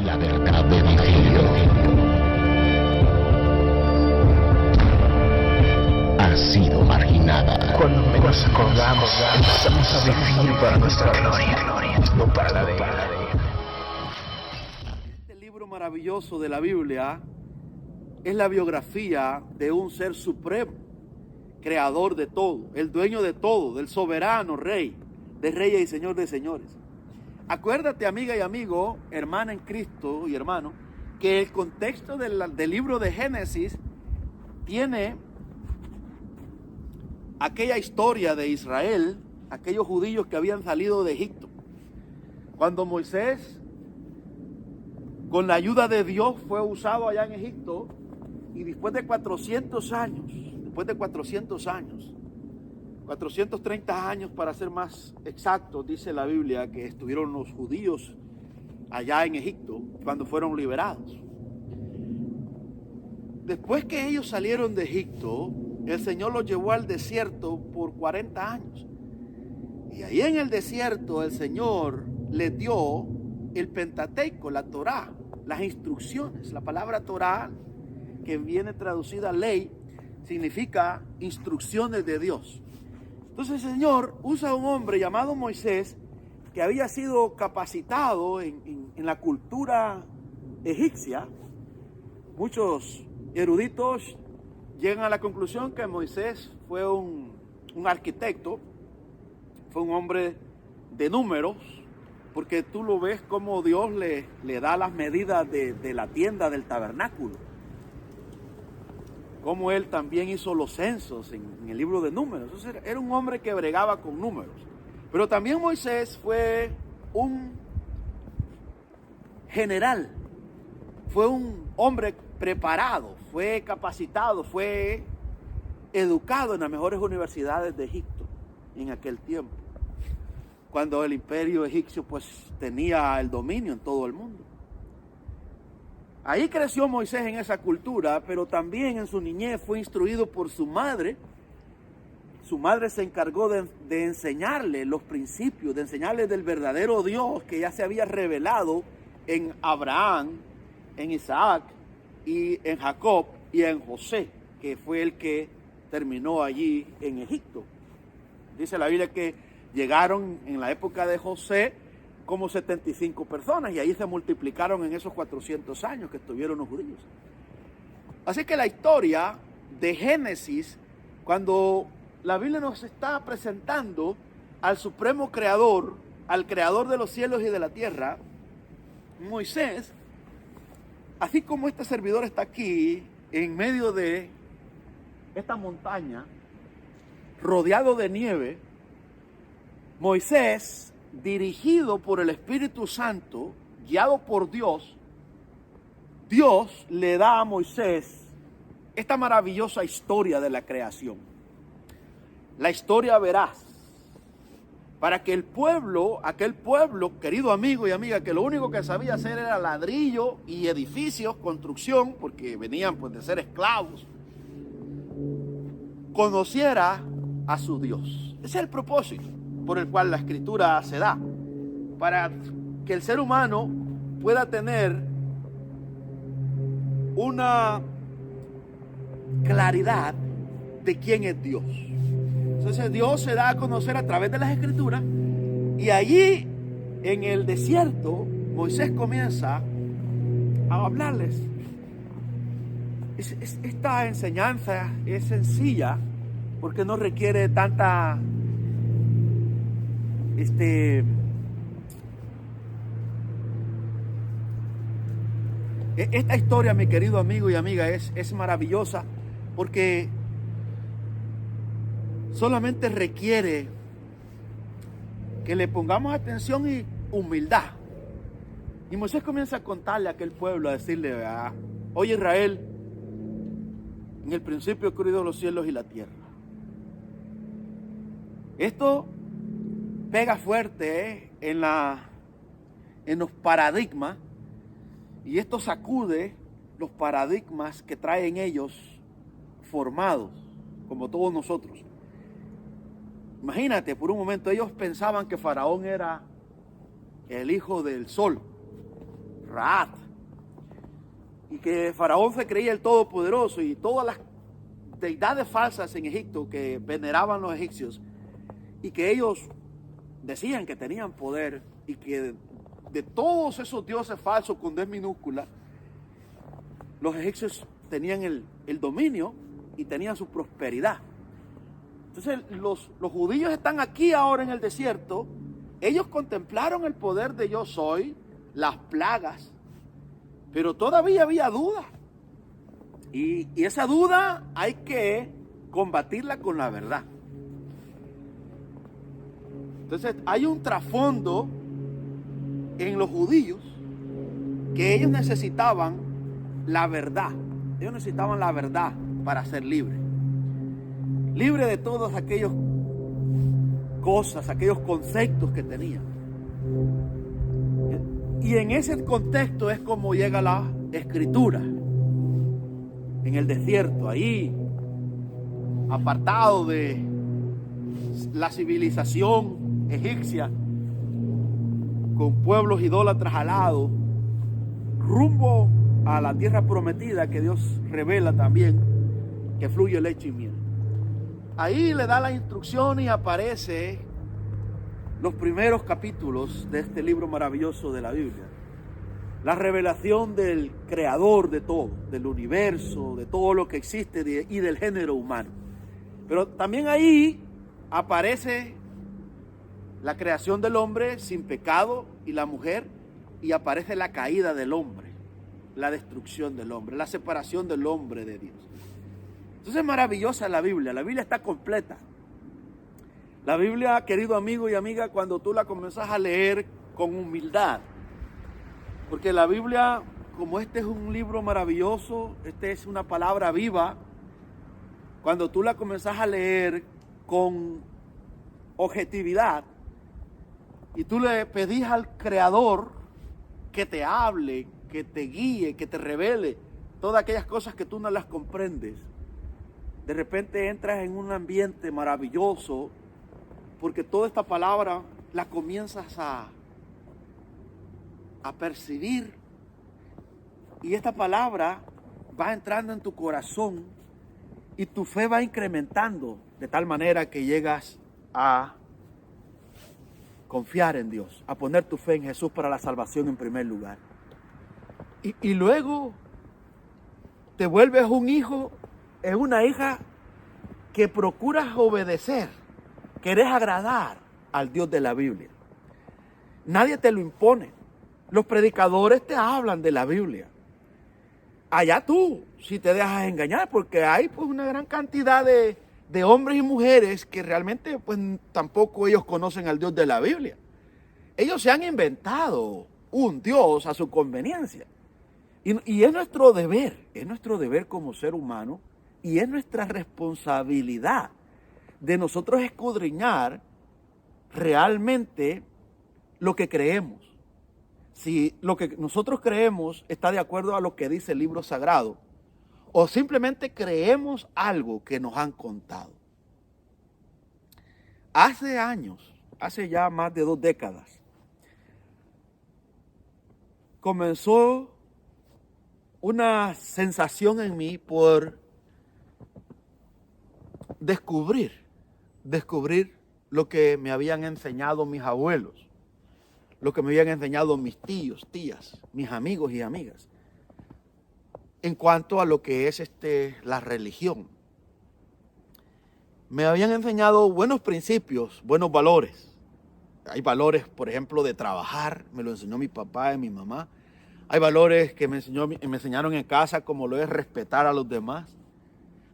La verdad del Evangelio ha sido marginada. Cuando menos acordamos, empezamos a vivir para nuestra gloria, no para la de Él. Este libro maravilloso de la Biblia es la biografía de un ser supremo, creador de todo, el dueño de todo, del soberano rey, de reyes y señor de señores. Acuérdate, amiga y amigo, hermana en Cristo y hermano, que el contexto del libro de Génesis tiene aquella historia de Israel, aquellos judíos que habían salido de Egipto. Cuando Moisés, con la ayuda de Dios, fue usado allá en Egipto, y después de 430 años para ser más exactos, dice la Biblia, que estuvieron los judíos allá en Egipto cuando fueron liberados. Después que ellos salieron de Egipto, el Señor los llevó al desierto por 40 años. Y ahí en el desierto el Señor les dio el Pentateuco, la Torá, las instrucciones. La palabra Torá, que viene traducida ley, significa instrucciones de Dios. Entonces el Señor usa a un hombre llamado Moisés, que había sido capacitado en la cultura egipcia. Muchos eruditos llegan a la conclusión que Moisés fue un arquitecto, fue un hombre de números, porque tú lo ves como Dios le da las medidas de la tienda del tabernáculo, como él también hizo los censos en el libro de números. Entonces era un hombre que bregaba con números. Pero también Moisés fue un general, fue un hombre preparado, fue capacitado, fue educado en las mejores universidades de Egipto en aquel tiempo, cuando el imperio egipcio pues tenía el dominio en todo el mundo. Ahí creció Moisés en esa cultura, pero también en su niñez fue instruido por su madre. Su madre se encargó de enseñarle los principios, de enseñarle del verdadero Dios que ya se había revelado en Abraham, en Isaac y en Jacob y en José, que fue el que terminó allí en Egipto. Dice la Biblia que llegaron en la época de José como 75 personas, y ahí se multiplicaron en esos 400 años que estuvieron los judíos. Así que la historia de Génesis, cuando la Biblia nos está presentando al supremo creador, al creador de los cielos y de la tierra, Moisés, así como este servidor está aquí en medio de esta montaña, rodeado de nieve, Moisés, dirigido por el Espíritu Santo, guiado por Dios, Dios le da a Moisés esta maravillosa historia de la creación. La historia veraz, para que el pueblo, aquel pueblo, querido amigo y amiga, que lo único que sabía hacer era ladrillo y edificios, construcción, porque venían pues de ser esclavos, conociera a su Dios. Ese es el propósito por el cual la escritura se da, para que el ser humano pueda tener una claridad de quién es Dios. Entonces Dios se da a conocer a través de las escrituras, y allí en el desierto Moisés comienza a hablarles. Esta enseñanza es sencilla porque no requiere tanta esta historia, mi querido amigo y amiga, es maravillosa porque solamente requiere que le pongamos atención y humildad. Y Moisés comienza a contarle a aquel pueblo, a decirle: oye Israel, en el principio creó los cielos y la tierra. Esto pega fuerte en los paradigmas, y esto sacude los paradigmas que traen ellos formados, como todos nosotros. Imagínate, por un momento ellos pensaban que Faraón era el hijo del sol, Raat, y que Faraón se creía el todopoderoso, y todas las deidades falsas en Egipto que veneraban los egipcios, y que ellos decían que tenían poder, y que de todos esos dioses falsos con D minúscula, los egipcios tenían el dominio y tenían su prosperidad. Entonces los judíos están aquí ahora en el desierto. Ellos contemplaron el poder de yo soy, las plagas, pero todavía había duda. Y esa duda hay que combatirla con la verdad. Entonces hay un trasfondo en los judíos que ellos necesitaban la verdad. Ellos necesitaban la verdad para ser libres. Libre de todas aquellas cosas, aquellos conceptos que tenían. Y en ese contexto es como llega la escritura. En el desierto, ahí, apartado de la civilización egipcia, con pueblos idólatras al lado, rumbo a la tierra prometida que Dios revela también, que fluye leche y miel. Ahí le da la instrucción y aparece los primeros capítulos de este libro maravilloso de la Biblia. La revelación del creador de todo, del universo, de todo lo que existe y del género humano. Pero también ahí aparece la creación del hombre sin pecado y la mujer, y aparece la caída del hombre, la destrucción del hombre, la separación del hombre de Dios. Entonces es maravillosa la Biblia está completa. La Biblia, querido amigo y amiga, cuando tú la comienzas a leer con humildad, porque la Biblia, como este es un libro maravilloso, este es una palabra viva, cuando tú la comienzas a leer con objetividad y tú le pedís al Creador que te hable, que te guíe, que te revele todas aquellas cosas que tú no las comprendes, de repente entras en un ambiente maravilloso, porque toda esta palabra la comienzas a percibir, y esta palabra va entrando en tu corazón y tu fe va incrementando de tal manera que llegas a confiar en Dios, a poner tu fe en Jesús para la salvación en primer lugar. Y luego te vuelves un hijo, una hija que procuras obedecer, querés agradar al Dios de la Biblia. Nadie te lo impone. Los predicadores te hablan de la Biblia. Allá tú, si te dejas engañar, porque hay pues una gran cantidad de hombres y mujeres que realmente pues tampoco ellos conocen al Dios de la Biblia. Ellos se han inventado un Dios a su conveniencia. Y es nuestro deber como ser humano, y es nuestra responsabilidad de nosotros escudriñar realmente lo que creemos. Si lo que nosotros creemos está de acuerdo a lo que dice el libro sagrado, o simplemente creemos algo que nos han contado. Hace años, hace ya más de 2 décadas, comenzó una sensación en mí por descubrir lo que me habían enseñado mis abuelos, lo que me habían enseñado mis tíos, tías, mis amigos y amigas, en cuanto a lo que es la religión. Me habían enseñado buenos principios, buenos valores. Hay valores, por ejemplo, de trabajar, me lo enseñó mi papá y mi mamá. Hay valores que me enseñaron en casa, como lo es respetar a los demás,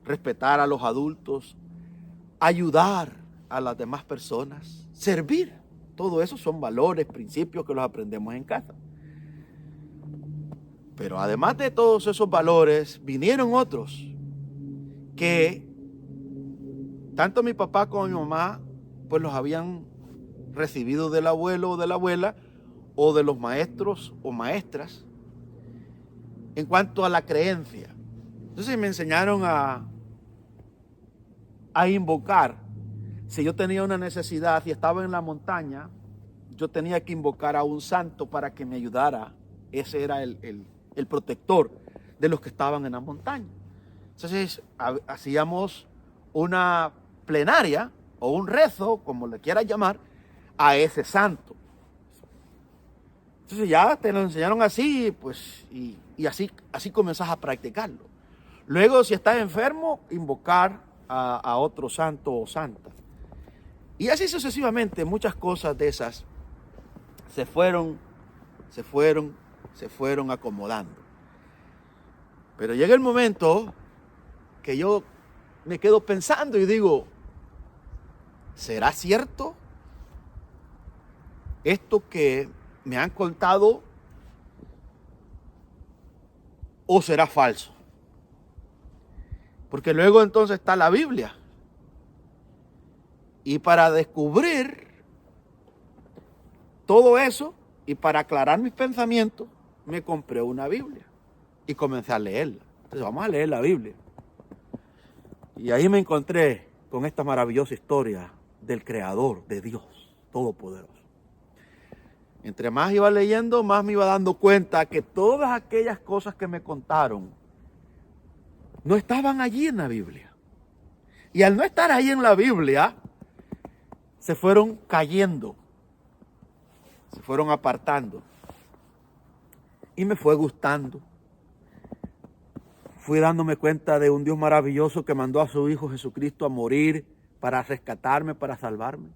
respetar a los adultos, ayudar a las demás personas, servir. Todo eso son valores, principios que los aprendemos en casa. Pero además de todos esos valores, vinieron otros que tanto mi papá como mi mamá pues los habían recibido del abuelo o de la abuela, o de los maestros o maestras, en cuanto a la creencia. Entonces me enseñaron a invocar. Si yo tenía una necesidad y estaba en la montaña, yo tenía que invocar a un santo para que me ayudara Ese era el protector de los que estaban en la montaña. Entonces hacíamos una plenaria o un rezo, como le quieras llamar, a ese santo. Entonces ya te lo enseñaron así, pues, y así comenzás a practicarlo. Luego, si estás enfermo, invocar a otro santo o santa. Y así sucesivamente, muchas cosas de esas se fueron acomodando. Pero llega el momento que yo me quedo pensando y digo, ¿será cierto esto que me han contado o será falso? Porque luego entonces está la Biblia. Y para descubrir todo eso y para aclarar mis pensamientos, me compré una Biblia y comencé a leerla. Entonces vamos a leer la Biblia. Y ahí me encontré con esta maravillosa historia del Creador, de Dios Todopoderoso. Entre más iba leyendo, más me iba dando cuenta que todas aquellas cosas que me contaron no estaban allí en la Biblia. Y al no estar ahí en la Biblia, se fueron cayendo, se fueron apartando. Y me fue gustando. Fui dándome cuenta de un Dios maravilloso que mandó a su Hijo Jesucristo a morir para rescatarme, para salvarme.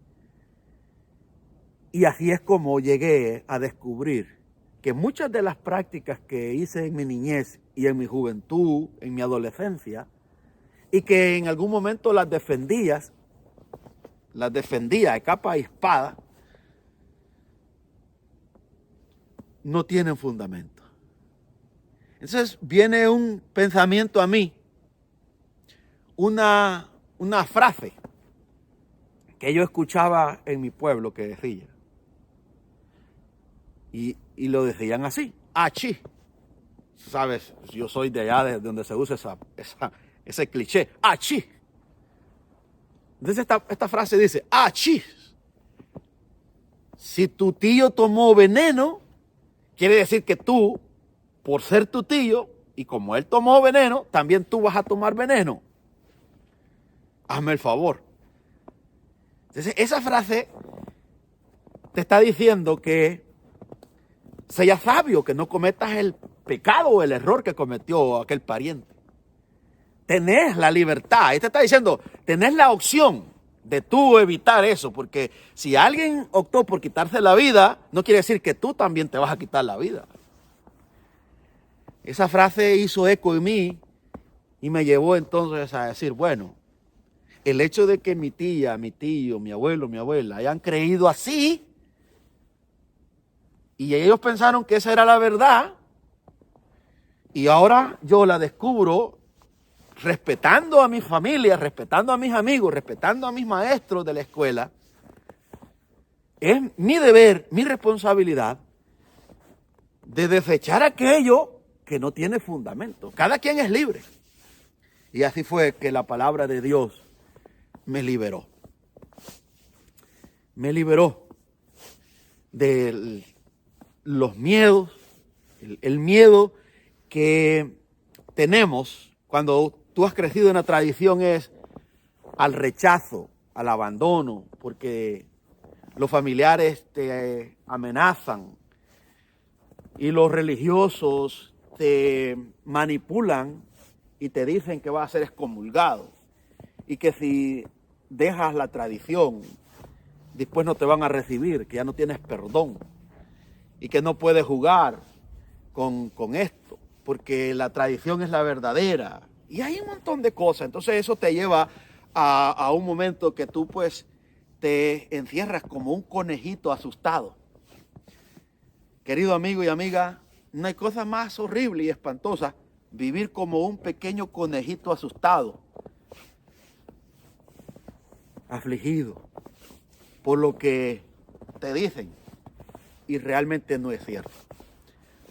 Y así es como llegué a descubrir que muchas de las prácticas que hice en mi niñez y en mi juventud, en mi adolescencia, y que en algún momento las defendía de capa y espada, no tienen fundamento. Entonces viene un pensamiento a mí, una frase que yo escuchaba en mi pueblo que decía, y lo decían así, achí. Sabes, yo soy de allá de donde se usa ese cliché, achí. Entonces esta frase dice, achí. Si tu tío tomó veneno, quiere decir que tú, por ser tu tío, y como él tomó veneno, también tú vas a tomar veneno. Hazme el favor. Entonces, esa frase te está diciendo que seas sabio, que no cometas el pecado o el error que cometió aquel pariente. Tenés la libertad. Y te está diciendo, tenés la opción de tú evitar eso, porque si alguien optó por quitarse la vida, no quiere decir que tú también te vas a quitar la vida. Esa frase hizo eco en mí y me llevó entonces a decir, bueno, el hecho de que mi tía, mi tío, mi abuelo, mi abuela hayan creído así y ellos pensaron que esa era la verdad y ahora yo la descubro respetando a mi familia, respetando a mis amigos, respetando a mis maestros de la escuela, es mi deber, mi responsabilidad de desechar aquello que no tiene fundamento. Cada quien es libre. Y así fue que la palabra de Dios me liberó. Me liberó de los miedos, el miedo que tenemos cuando tú has crecido en la tradición es al rechazo, al abandono, porque los familiares te amenazan y los religiosos te manipulan y te dicen que vas a ser excomulgado y que si dejas la tradición, después no te van a recibir, que ya no tienes perdón y que no puedes jugar con esto, porque la tradición es la verdadera. Y hay un montón de cosas. Entonces eso te lleva a un momento que tú pues te encierras como un conejito asustado. Querido amigo y amiga, no hay cosa más horrible y espantosa vivir como un pequeño conejito asustado, afligido por lo que te dicen y realmente no es cierto.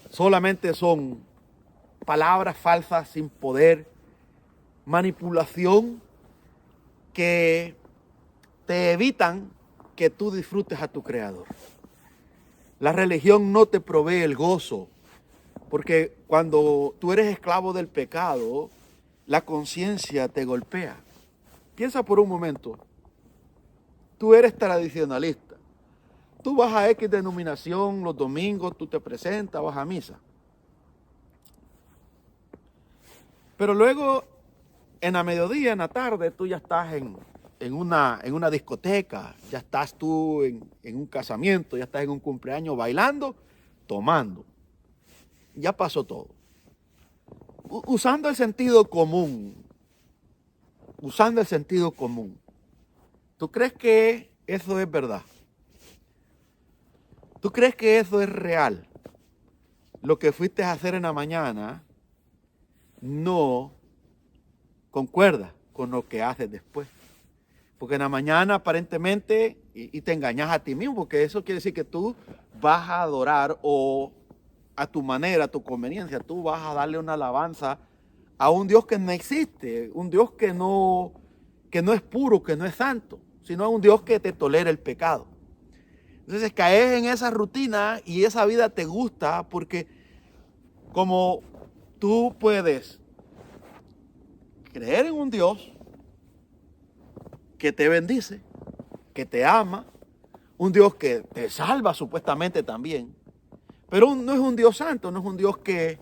Solamente son palabras falsas sin poder, manipulación que te evitan que tú disfrutes a tu Creador. La religión no te provee el gozo Porque cuando tú eres esclavo del pecado, la conciencia te golpea. Piensa por un momento. Tú eres tradicionalista. Tú vas a X denominación los domingos, tú te presentas, vas a misa. Pero luego, en la mediodía, en la tarde, tú ya estás en una discoteca, ya estás tú en un casamiento, ya estás en un cumpleaños bailando, tomando. Ya pasó todo. Usando el sentido común. Usando el sentido común. ¿Tú crees que eso es verdad? ¿Tú crees que eso es real? Lo que fuiste a hacer en la mañana no concuerda con lo que haces después. Porque en la mañana aparentemente, y te engañas a ti mismo, porque eso quiere decir que tú vas a adorar o a tu manera, a tu conveniencia, tú vas a darle una alabanza a un Dios que no existe, un Dios que no es puro, que no es santo, sino a un Dios que te tolera el pecado. Entonces caes en esa rutina y esa vida te gusta porque como tú puedes creer en un Dios que te bendice, que te ama, un Dios que te salva supuestamente también, pero no es un Dios santo, no es un Dios que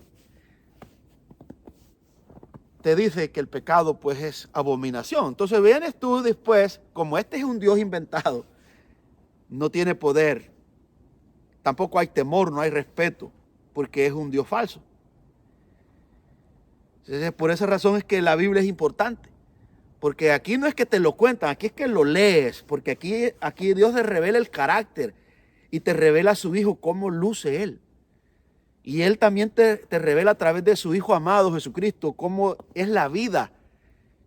te dice que el pecado pues es abominación. Entonces vienes tú después, como este es un Dios inventado, no tiene poder, tampoco hay temor, no hay respeto, porque es un Dios falso. Entonces, por esa razón es que la Biblia es importante, porque aquí no es que te lo cuentan, aquí es que lo lees, porque aquí Dios te revela el carácter y te revela a su Hijo cómo luce Él. Y Él también te revela a través de su Hijo amado Jesucristo cómo es la vida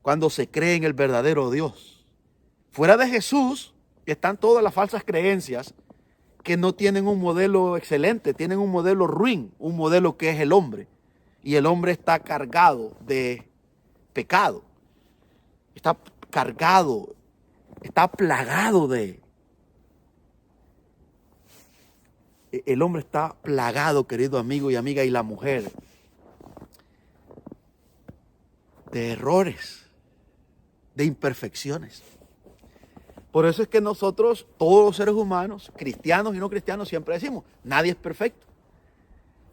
cuando se cree en el verdadero Dios. Fuera de Jesús están todas las falsas creencias que no tienen un modelo excelente, tienen un modelo ruin, un modelo que es el hombre. Y el hombre está cargado de pecado, está cargado, está plagado de... El hombre está plagado, querido amigo y amiga, y la mujer, de errores, de imperfecciones. Por eso es que nosotros, todos los seres humanos, cristianos y no cristianos, siempre decimos, nadie es perfecto.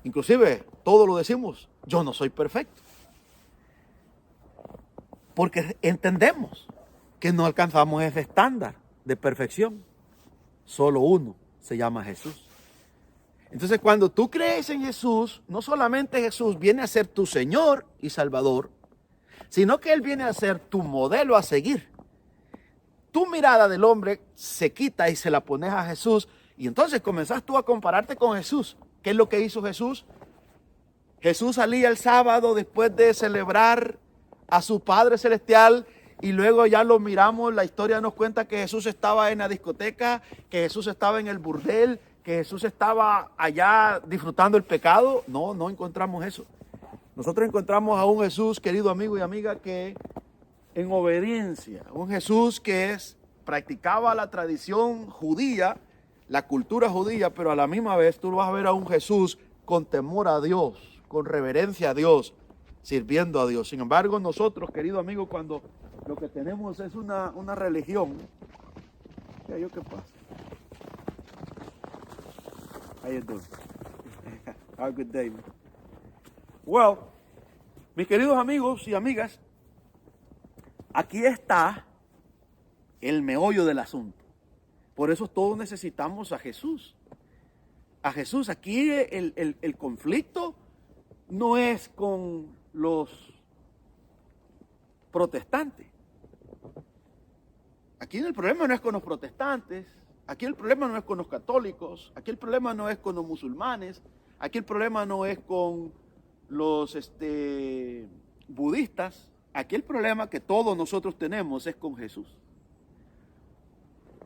Inclusive, todos lo decimos, yo no soy perfecto. Porque entendemos que no alcanzamos ese estándar de perfección. Solo uno se llama Jesús. Entonces, cuando tú crees en Jesús, no solamente Jesús viene a ser tu Señor y Salvador, sino que Él viene a ser tu modelo a seguir. Tu mirada del hombre se quita y se la pones a Jesús, y entonces comenzás tú a compararte con Jesús. ¿Qué es lo que hizo Jesús? Jesús salía el sábado después de celebrar a su Padre Celestial, y luego ya lo miramos, la historia nos cuenta que Jesús estaba en la discoteca, que Jesús estaba en el burdel, que Jesús estaba allá disfrutando el pecado. No encontramos eso. Nosotros encontramos a un Jesús, querido amigo y amiga, que en obediencia, un Jesús que practicaba la tradición judía, la cultura judía, pero a la misma vez tú vas a ver a un Jesús con temor a Dios, con reverencia a Dios, sirviendo a Dios. Sin embargo, nosotros, querido amigo, cuando lo que tenemos es una religión, ¿qué pasa? How you doing? Have a good day, man. Well, mis queridos amigos y amigas, aquí está el meollo del asunto. Por eso todos necesitamos a Jesús. A Jesús. Aquí el conflicto no es con los protestantes. Aquí el problema no es con los protestantes. Aquí el problema no es con los católicos, aquí el problema no es con los musulmanes, aquí el problema no es con los budistas, aquí el problema que todos nosotros tenemos es con Jesús.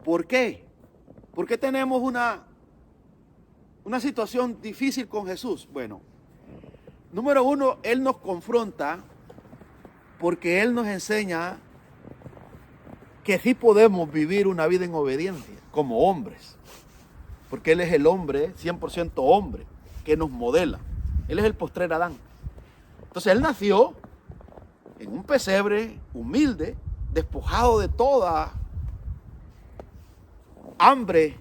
¿Por qué? ¿Por qué tenemos una situación difícil con Jesús? Bueno, número uno, Él nos confronta porque Él nos enseña que sí podemos vivir una vida en obediencia como hombres, porque Él es el hombre, 100% hombre, que nos modela. Él es el postrer Adán. Entonces él nació en un pesebre humilde, despojado de toda hambre,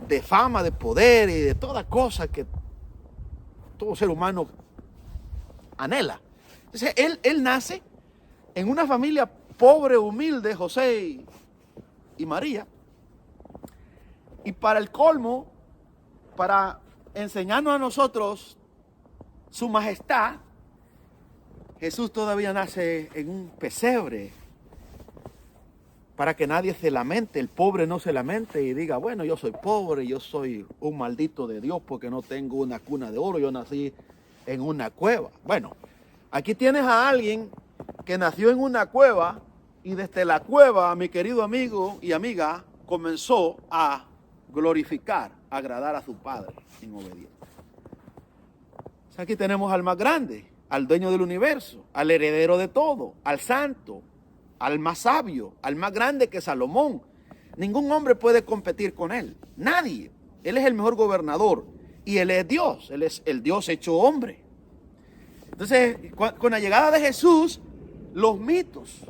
de fama, de poder y de toda cosa que todo ser humano anhela. Entonces él nace en una familia pobre, humilde, José y María. Y para el colmo, para enseñarnos a nosotros su majestad, Jesús todavía nace en un pesebre para que nadie se lamente, el pobre no se lamente y diga, bueno, yo soy pobre, yo soy un maldito de Dios porque no tengo una cuna de oro, yo nací en una cueva. Bueno, aquí tienes a alguien que nació en una cueva y desde la cueva, mi querido amigo y amiga, comenzó a glorificar, a agradar a su Padre en obediencia. O sea, aquí tenemos al más grande, al dueño del universo, al heredero de todo, al santo, al más sabio, al más grande que Salomón. Ningún hombre puede competir con él, nadie. Él es el mejor gobernador y él es Dios, él es el Dios hecho hombre. Entonces, con la llegada de Jesús, los mitos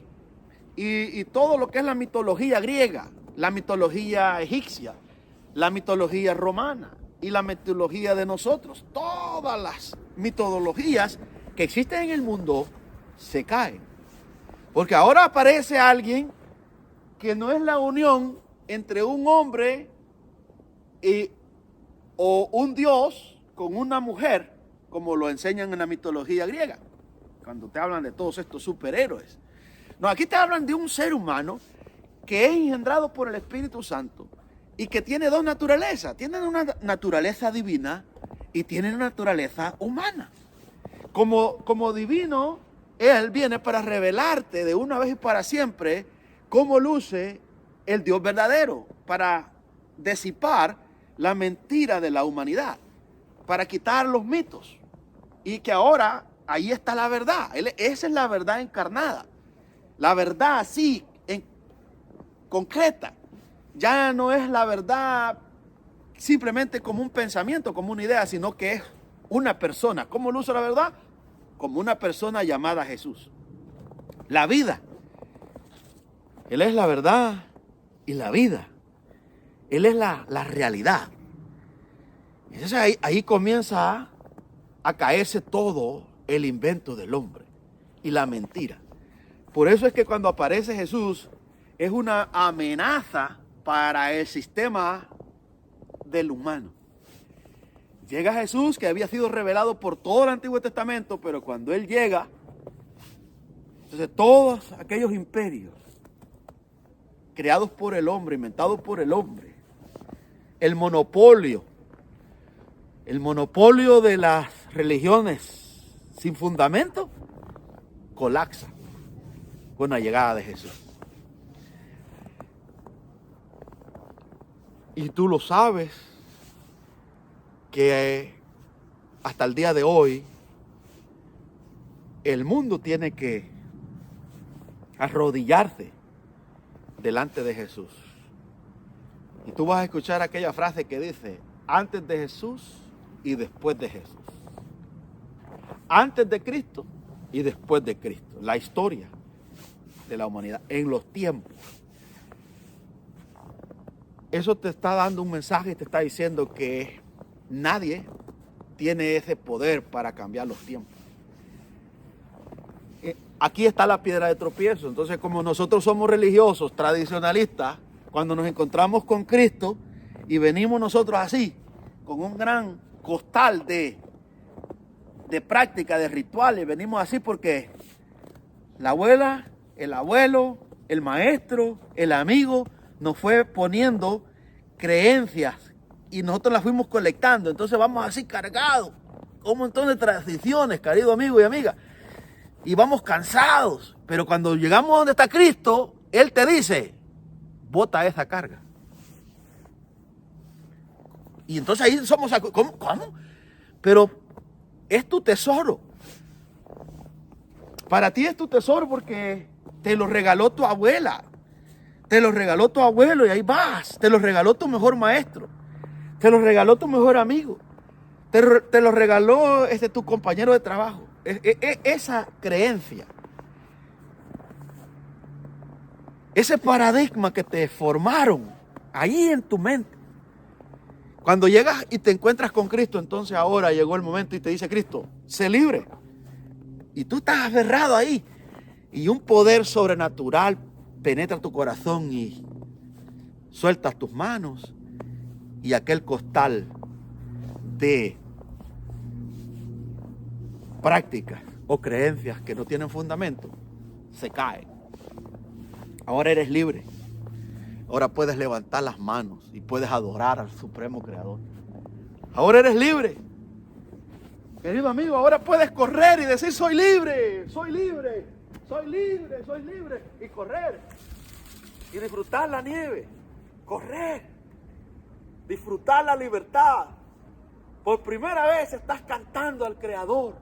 y todo lo que es la mitología griega, la mitología egipcia, la mitología romana y la mitología de nosotros, todas las mitologías que existen en el mundo se caen. Porque ahora aparece alguien que no es la unión entre un hombre o un dios con una mujer, como lo enseñan en la mitología griega, cuando te hablan de todos estos superhéroes. No, aquí te hablan de un ser humano que es engendrado por el Espíritu Santo y que tiene dos naturalezas. Tiene una naturaleza divina y tiene una naturaleza humana. Como divino, Él viene para revelarte de una vez y para siempre cómo luce el Dios verdadero, para disipar la mentira de la humanidad, para quitar los mitos. Y que ahora ahí está la verdad. Esa es la verdad encarnada. La verdad así, concreta. Ya no es la verdad simplemente como un pensamiento, como una idea, sino que es una persona. ¿Cómo luce la verdad? Como una persona llamada Jesús. La vida. Él es la verdad y la vida. Él es la realidad. Entonces ahí comienza a caerse todo el invento del hombre y la mentira. Por eso es que cuando aparece Jesús es una amenaza para el sistema del humano. Llega Jesús, que había sido revelado por todo el Antiguo Testamento, pero cuando Él llega, entonces todos aquellos imperios creados por el hombre, inventados por el hombre, el monopolio de las religiones sin fundamento, colapsa con la llegada de Jesús. Y tú lo sabes, que hasta el día de hoy el mundo tiene que arrodillarse delante de Jesús. Y tú vas a escuchar aquella frase que dice, antes de Jesús y después de Jesús. Antes de Cristo y después de Cristo. La historia de la humanidad en los tiempos. Eso te está dando un mensaje y te está diciendo que nadie tiene ese poder para cambiar los tiempos. Aquí está la piedra de tropiezo. Entonces, como nosotros somos religiosos, tradicionalistas, cuando nos encontramos con Cristo y venimos nosotros así, con un gran costal de práctica, de rituales, venimos así porque la abuela, el abuelo, el maestro, el amigo, nos fue poniendo creencias y nosotros las fuimos colectando. Entonces vamos así cargados, un montón de tradiciones, querido amigo y amiga, y vamos cansados. Pero cuando llegamos donde está Cristo, Él te dice, bota esa carga. Y entonces ahí somos, ¿cómo? Pero es tu tesoro. Para ti es tu tesoro porque te lo regaló tu abuela. Te lo regaló tu abuelo y ahí vas. Te lo regaló tu mejor maestro. Te lo regaló tu mejor amigo. Te lo regaló tu compañero de trabajo. Esa creencia, ese paradigma que te formaron ahí en tu mente. Cuando llegas y te encuentras con Cristo, entonces ahora llegó el momento y te dice Cristo, sé libre. Y tú estás aferrado ahí. Y un poder sobrenatural penetra tu corazón y sueltas tus manos. Y aquel costal de prácticas o creencias que no tienen fundamento se cae. Ahora eres libre. Ahora puedes levantar las manos y puedes adorar al Supremo Creador. Ahora eres libre. Querido amigo, ahora puedes correr y decir soy libre, soy libre, soy libre, soy libre. Y correr. Y disfrutar la nieve. Correr. Disfrutar la libertad. Por primera vez estás cantando al Creador.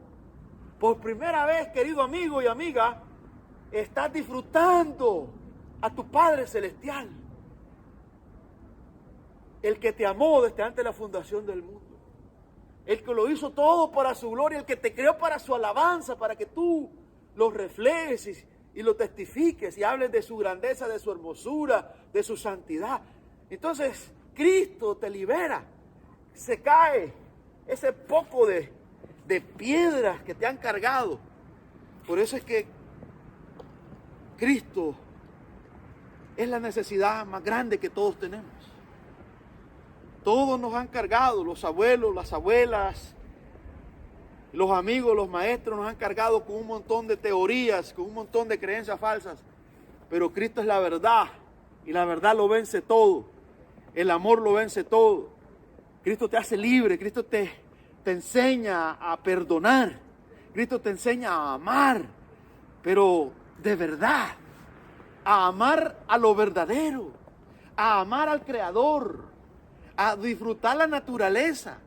Por primera vez, querido amigo y amiga, estás disfrutando a tu Padre Celestial. El que te amó desde antes de la fundación del mundo. El que lo hizo todo para su gloria. El que te creó para su alabanza, para que tú lo reflejes y lo testifiques y hables de su grandeza, de su hermosura, de su santidad. Entonces, Cristo te libera. Se cae ese poco de piedras que te han cargado. Por eso es que Cristo es la necesidad más grande que todos tenemos. Todos nos han cargado, los abuelos, las abuelas, los amigos, los maestros nos han cargado con un montón de teorías, con un montón de creencias falsas. Pero Cristo es la verdad y la verdad lo vence todo. El amor lo vence todo. Cristo te hace libre, Cristo te enseña a perdonar, Cristo te enseña a amar, pero de verdad, a amar a lo verdadero, a amar al Creador, a disfrutar la naturaleza.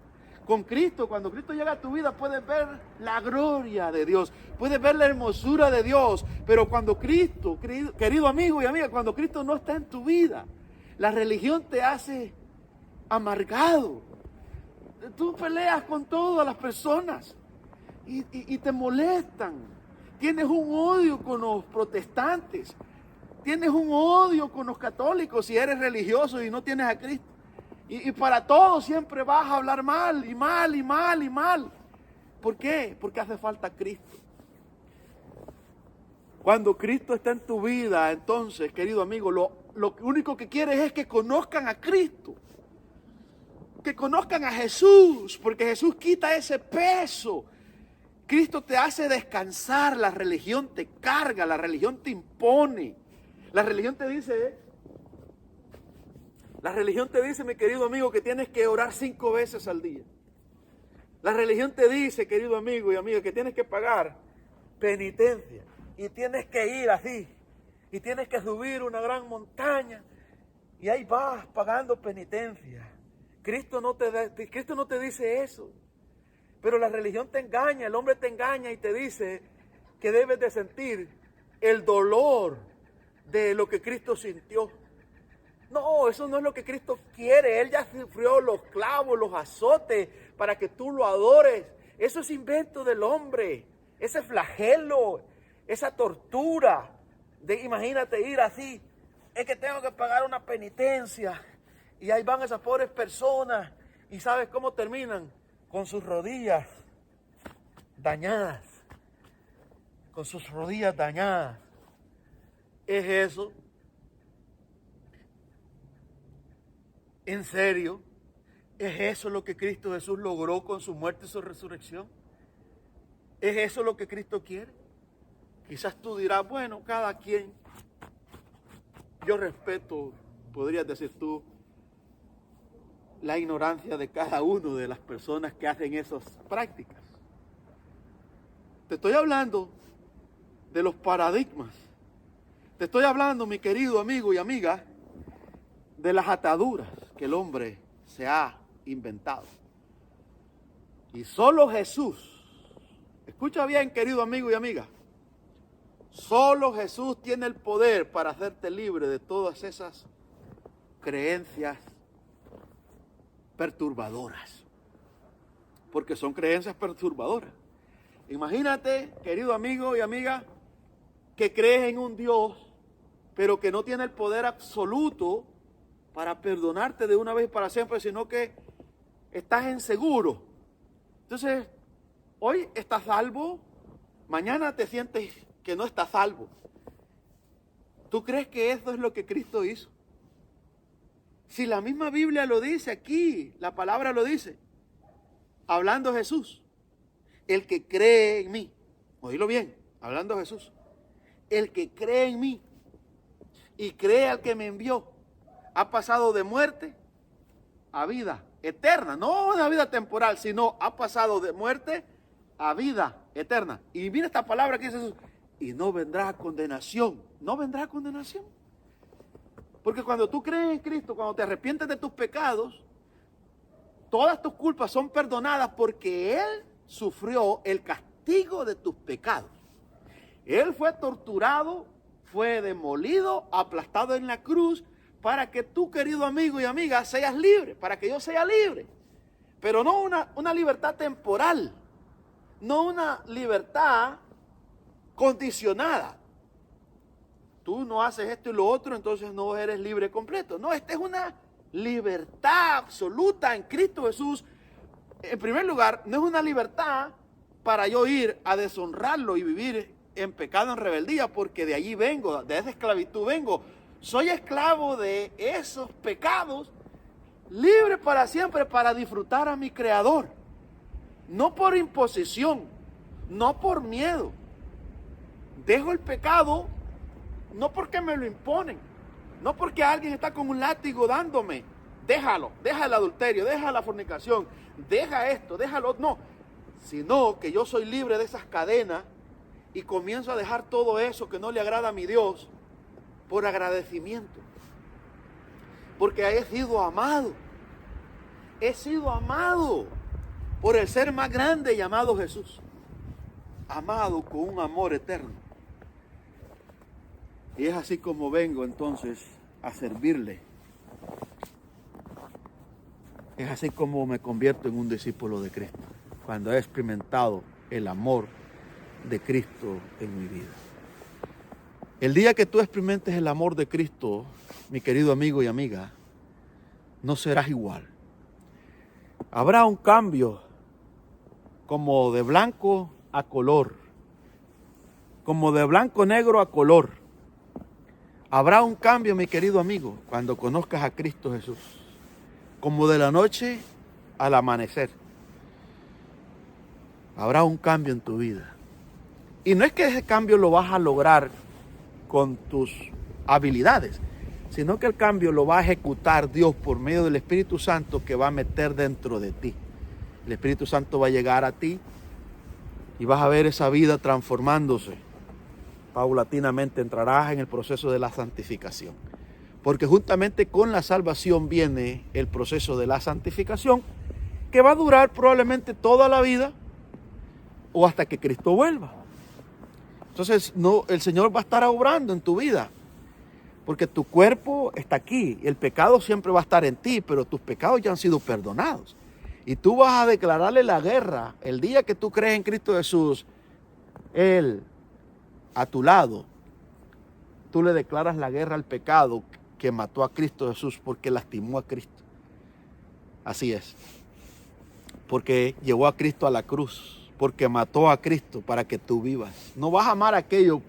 Con Cristo, cuando Cristo llega a tu vida, puedes ver la gloria de Dios, puedes ver la hermosura de Dios, pero cuando Cristo, querido amigo y amiga, cuando Cristo no está en tu vida, la religión te hace amargado. Tú peleas con todas las personas y te molestan. Tienes un odio con los protestantes, tienes un odio con los católicos si eres religioso y no tienes a Cristo. Y para todos siempre vas a hablar mal y mal y mal y mal. ¿Por qué? Porque hace falta Cristo. Cuando Cristo está en tu vida, entonces, querido amigo, lo único que quieres es que conozcan a Cristo. Que conozcan a Jesús, porque Jesús quita ese peso. Cristo te hace descansar, la religión te carga, la religión te impone. La religión te dice, mi querido amigo, que tienes que orar 5 veces al día. La religión te dice, querido amigo y amiga, que tienes que pagar penitencia. Y tienes que ir así. Y tienes que subir una gran montaña. Y ahí vas pagando penitencia. Cristo no te dice eso. Pero la religión te engaña, el hombre te engaña y te dice que debes de sentir el dolor de lo que Cristo sintió. No, eso no es lo que Cristo quiere. Él ya sufrió los clavos, los azotes para que tú lo adores. Eso es invento del hombre. Ese flagelo, esa tortura de, imagínate, ir así. Es que tengo que pagar una penitencia. Y ahí van esas pobres personas. ¿Y sabes cómo terminan? Con sus rodillas dañadas. Con sus rodillas dañadas. ¿Es eso? ¿En serio? ¿Es eso lo que Cristo Jesús logró con su muerte y su resurrección? ¿Es eso lo que Cristo quiere? Quizás tú dirás, bueno, cada quien. Yo respeto, podrías decir tú, la ignorancia de cada uno de las personas que hacen esas prácticas. Te estoy hablando de los paradigmas. Te estoy hablando, mi querido amigo y amiga, de las ataduras que el hombre se ha inventado. Y solo Jesús, escucha bien, querido amigo y amiga, solo Jesús tiene el poder para hacerte libre de todas esas creencias perturbadoras. porque son creencias perturbadoras. Imagínate, querido amigo y amiga, que crees en un Dios, pero que no tiene el poder absoluto para perdonarte de una vez para siempre, sino que estás inseguro. Entonces, hoy estás salvo, mañana te sientes que no estás salvo. ¿Tú crees que eso es lo que Cristo hizo? Si la misma Biblia lo dice aquí, la palabra lo dice, hablando Jesús, el que cree en mí, oílo bien, hablando Jesús, el que cree en mí y cree al que me envió, ha pasado de muerte a vida eterna, no una vida temporal, sino ha pasado de muerte a vida eterna. Y mira esta palabra que dice Jesús, y no vendrá condenación, no vendrá condenación. Porque cuando tú crees en Cristo, cuando te arrepientes de tus pecados, todas tus culpas son perdonadas porque Él sufrió el castigo de tus pecados. Él fue torturado, fue demolido, aplastado en la cruz, para que tú, querido amigo y amiga, seas libre, para que yo sea libre. Pero no una libertad temporal, no una libertad condicionada. Tú no haces esto y lo otro, entonces no eres libre completo. No, esta es una libertad absoluta en Cristo Jesús. En primer lugar, no es una libertad para yo ir a deshonrarlo y vivir en pecado, en rebeldía, porque de allí vengo, de esa esclavitud vengo. Soy esclavo de esos pecados, libre para siempre para disfrutar a mi Creador. No por imposición, no por miedo. Dejo el pecado no porque me lo imponen, no porque alguien está con un látigo dándome. Déjalo, deja el adulterio, deja la fornicación, deja esto, déjalo, no. Sino que yo soy libre de esas cadenas y comienzo a dejar todo eso que no le agrada a mi Dios por agradecimiento. Porque he sido amado. He sido amado por el ser más grande llamado Jesús. Amado con un amor eterno. Y es así como vengo entonces a servirle. Es así como me convierto en un discípulo de Cristo, cuando he experimentado el amor de Cristo en mi vida. El día que tú experimentes el amor de Cristo, mi querido amigo y amiga, no serás igual. Habrá un cambio como de blanco a color, como de blanco negro a color. Habrá un cambio, mi querido amigo, cuando conozcas a Cristo Jesús, como de la noche al amanecer. Habrá un cambio en tu vida. Y no es que ese cambio lo vas a lograr con tus habilidades, sino que el cambio lo va a ejecutar Dios por medio del Espíritu Santo que va a meter dentro de ti. El Espíritu Santo va a llegar a ti y vas a ver esa vida transformándose. Paulatinamente entrarás en el proceso de la santificación. Porque juntamente con la salvación viene el proceso de la santificación, que va a durar probablemente toda la vida o hasta que Cristo vuelva. Entonces, el Señor va a estar obrando en tu vida, porque tu cuerpo está aquí, y el pecado siempre va a estar en ti, pero tus pecados ya han sido perdonados. Y tú vas a declararle la guerra el día que tú crees en Cristo Jesús. Él a tu lado, tú le declaras la guerra al pecado que mató a Cristo Jesús porque lastimó a Cristo. Así es. Porque llevó a Cristo a la cruz, porque mató a Cristo para que tú vivas. No vas a amar aquello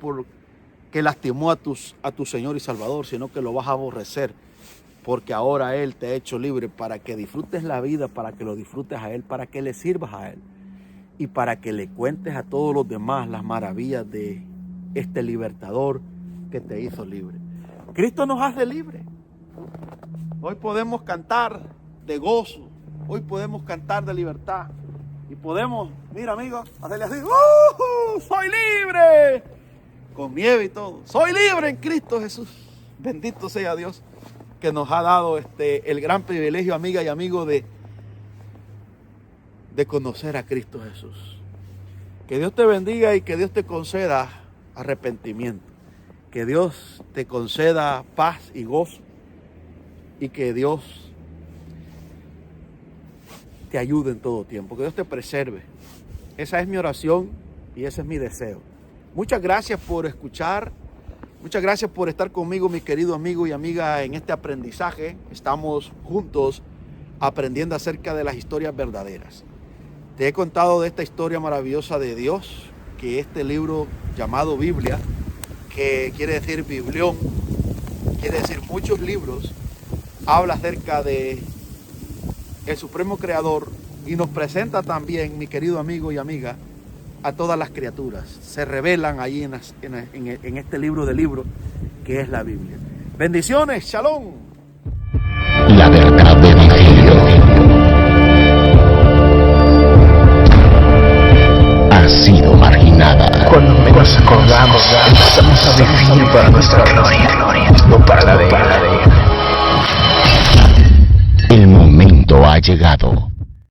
que lastimó a tu Señor y Salvador, sino que lo vas a aborrecer, porque ahora Él te ha hecho libre para que disfrutes la vida, para que lo disfrutes a Él, para que le sirvas a Él y para que le cuentes a todos los demás las maravillas de este libertador que te hizo libre. Cristo nos hace libre. Hoy podemos cantar de gozo, hoy podemos cantar de libertad y podemos, mira amigos, hacerle así, soy libre, con nieve y todo. Soy libre en Cristo Jesús. Bendito sea Dios que nos ha dado el gran privilegio, amiga y amigo, de conocer a Cristo Jesús. Que Dios te bendiga y que Dios te conceda arrepentimiento. Que Dios te conceda paz y gozo. Y que Dios te ayude en todo tiempo, que Dios te preserve. Esa es mi oración y ese es mi deseo. Muchas gracias por escuchar. Muchas gracias por estar conmigo, mi querido amigo y amiga, en este aprendizaje. Estamos juntos aprendiendo acerca de las historias verdaderas. Te he contado de esta historia maravillosa de Dios, que este libro llamado Biblia, que quiere decir biblión, quiere decir muchos libros, habla acerca de el supremo creador y nos presenta también, mi querido amigo y amiga, a todas las criaturas. Se revelan ahí en este libro de libros que es la Biblia. Bendiciones, shalom.